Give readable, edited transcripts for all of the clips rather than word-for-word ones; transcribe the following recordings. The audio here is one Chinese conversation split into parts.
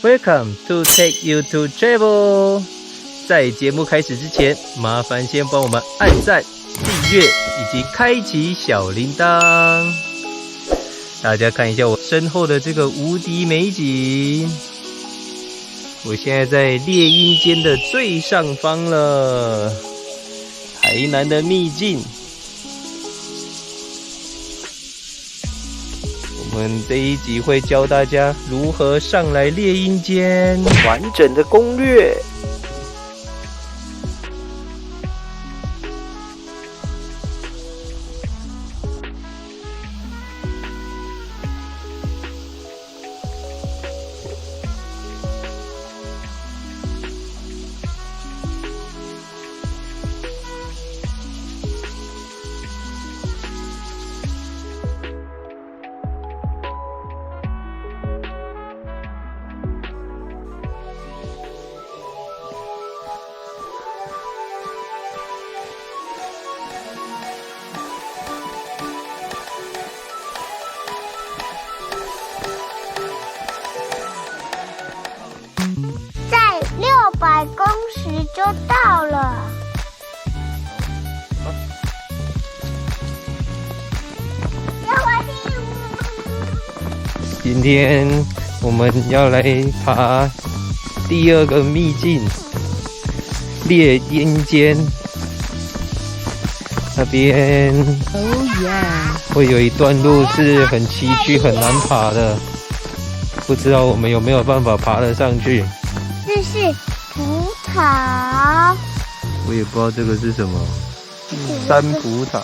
Welcome to Take You to Travel。在节目开始之前，麻烦先帮我们按赞、订阅以及开启小铃铛。大家看一下我身后的这个无敌美景，我现在在猎鹰间的最上方了，台南的秘境。我们这一集会教大家如何上来猎鹰间，完整的攻略。600公尺就到了。今天我们要来爬第二个秘境猎鹰间，那边会有一段路是很崎岖很难爬的，不知道我们有没有办法爬得上去。这是葡萄，我也不知道这个是什么，山葡萄。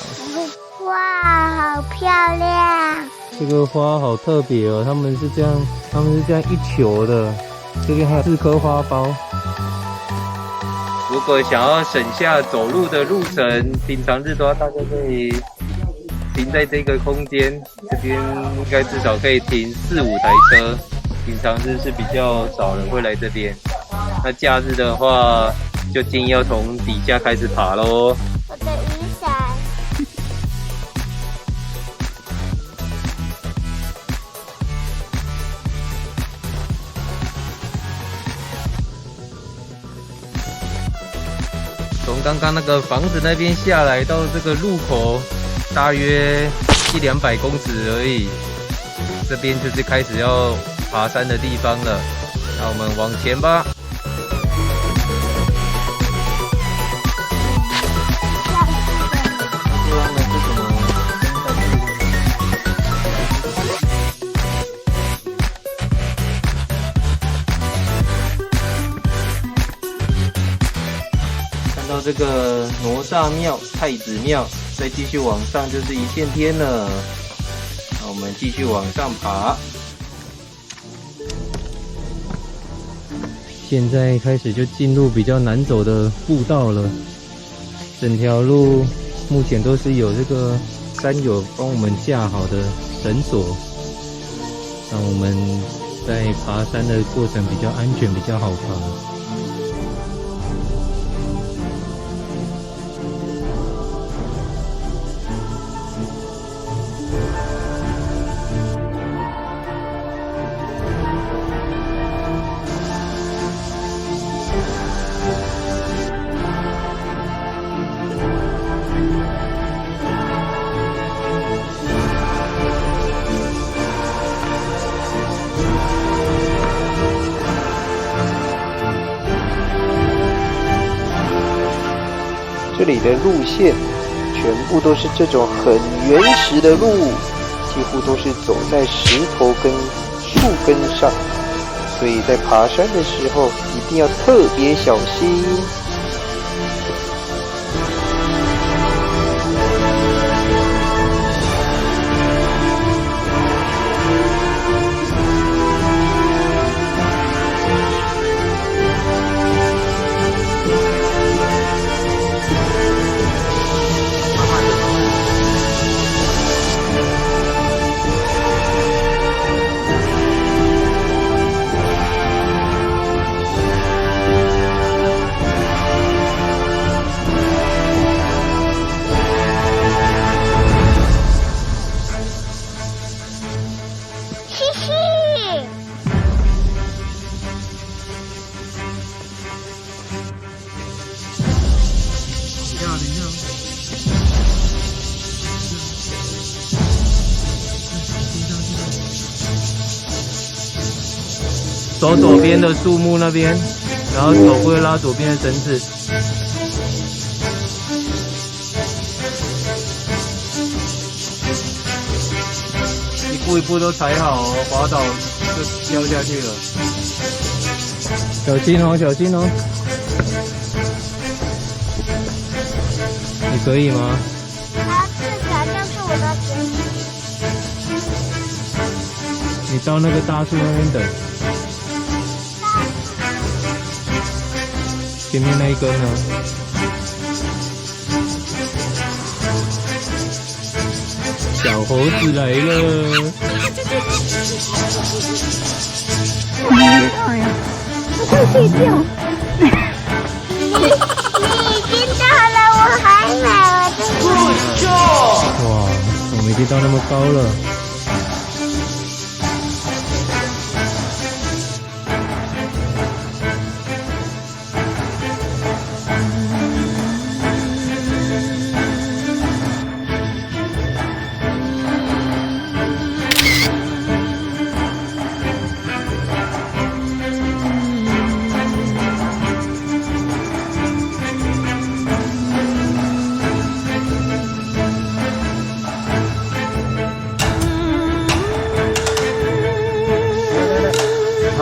哇，好漂亮！这个花好特别哦，它们是这样一球的，这边还有4颗花苞。如果想要省下走路的路程，平常日的话，大家可以停在这个空间，这边应该至少可以停4、5台车。平常日是比较少人会来这边，那假日的话，就建议要从底下开始爬咯。我的雨伞。从刚刚那个房子那边下来到这个路口，大约100-200公尺而已。这边就是开始要爬山的地方了，那我们往前吧。看到这个哪吒庙、太子庙，再继续往上就是一线天了。那我们继续往上爬。现在开始就进入比较难走的步道了，整条路目前都是有这个山友帮我们架好的绳索，让我们在爬山的过程比较安全，比较好爬。这里的路线全部都是这种很原始的路，几乎都是走在石头跟树根上，所以在爬山的时候一定要特别小心。走左边的树木那边，然后手会拉左边的绳子。一步一步都踩好哦，滑倒就掉下去了。小心哦，小心哦！你可以吗？它看起来像是我的前你到那个大树那边等。前面那一根呢？小猴子来了！哎呀，我快睡觉。你已经到了，我还没，我真的。哇，我们已经到那么高了。好。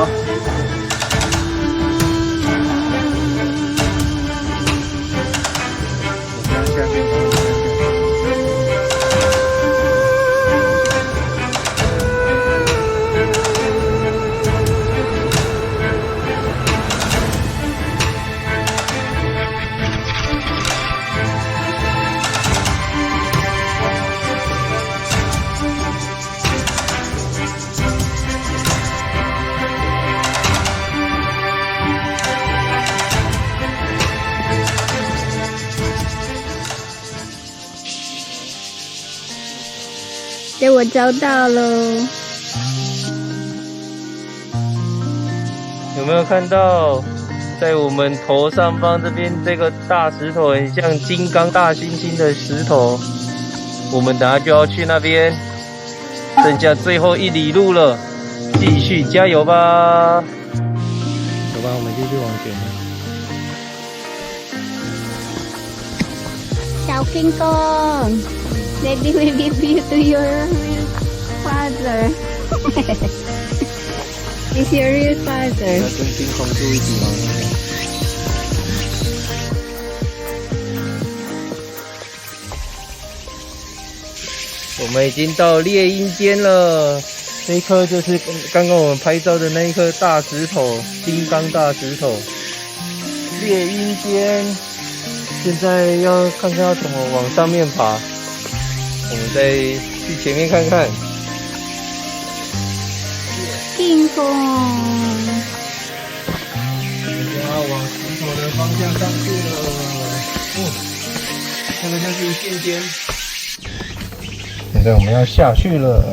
被我找到喽！有没有看到，在我们头上方这边这个大石头，很像金刚大猩猩的石头？我们等下就要去那边，剩下最后1里路了，继续加油吧！走吧，我们继续往前。小金公 ，Daddy will give you to your real father. Is your real 要 father? 跟金红住一起吗？我们已经到猎鹰间了，这一颗就是刚刚我们拍照的那一颗大石头，金刚大石头。猎鹰间，现在要看看要怎么往上面爬，我们再去前面看看。金公，要往石头的方向上去了。那个就是一线间。现在我们要下去了，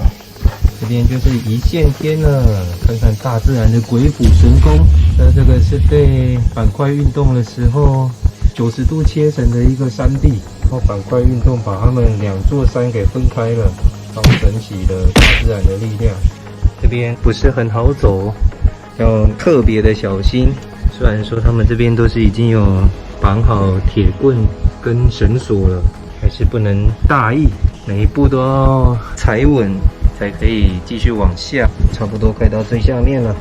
这边就是一线天了。看看大自然的鬼斧神工。那这个是被板块运动的时候90度切成的一个山地，然后板块运动把它们2座山给分开了，超神奇的大自然的力量。这边不是很好走，要特别的小心。虽然说他们这边都是已经有绑好铁棍跟绳索了，还是不能大意，每一步都要踩稳，才可以继续往下。差不多快到最下面了，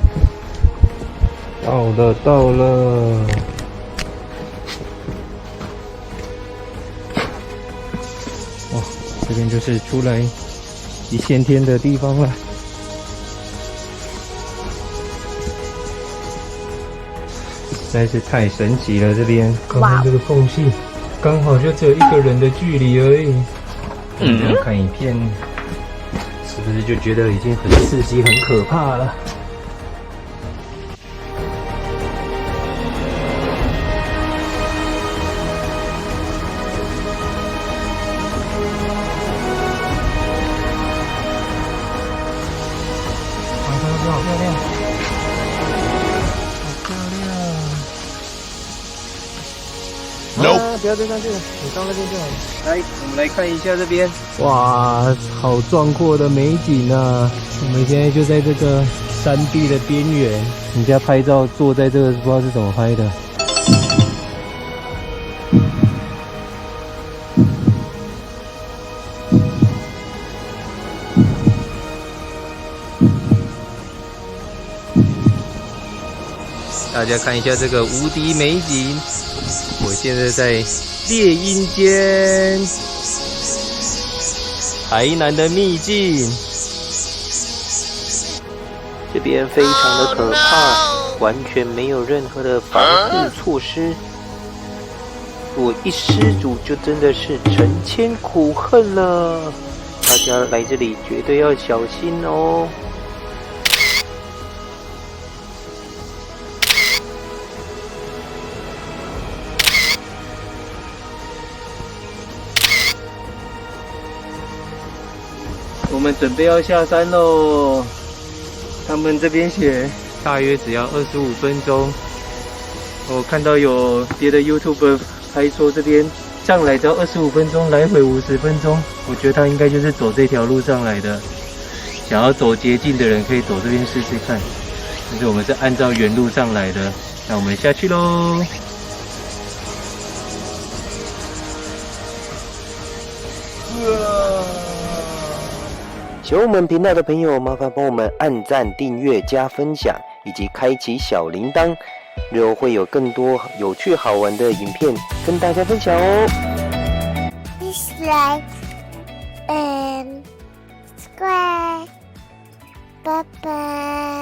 到了。哇，这边就是出来一线天的地方了。实在是太神奇了！这边刚刚这个缝隙，刚好就只有1个人的距离而已。这样看影片，是不是就觉得已经很刺激、很可怕了？好漂亮！不要追上去了，你到那边就好了。来，我们来看一下这边，哇，好壮阔的美景啊！我们现在就在这个山壁的边缘，人家拍照坐在这个不知道是怎么拍的。大家看一下这个无敌美景，我现在在猎鹰间，台南的秘境。这边非常的可怕，完全没有任何的防护措施。我一失足就真的是成千苦恨了。大家来这里绝对要小心哦。我们准备要下山喽。他们这边写大约只要25分钟。我看到有别的 YouTuber 拍说这边上来只要25分钟，来回50分钟。我觉得他应该就是走这条路上来的。想要走捷径的人可以走这边试试看。但是我们是按照原路上来的，那我们下去喽。喜欢我们频道的朋友，麻烦帮我们按赞、订阅、加分享，以及开启小铃铛，日后会有更多有趣好玩的影片跟大家分享哦。Please like and subscribe. Bye bye.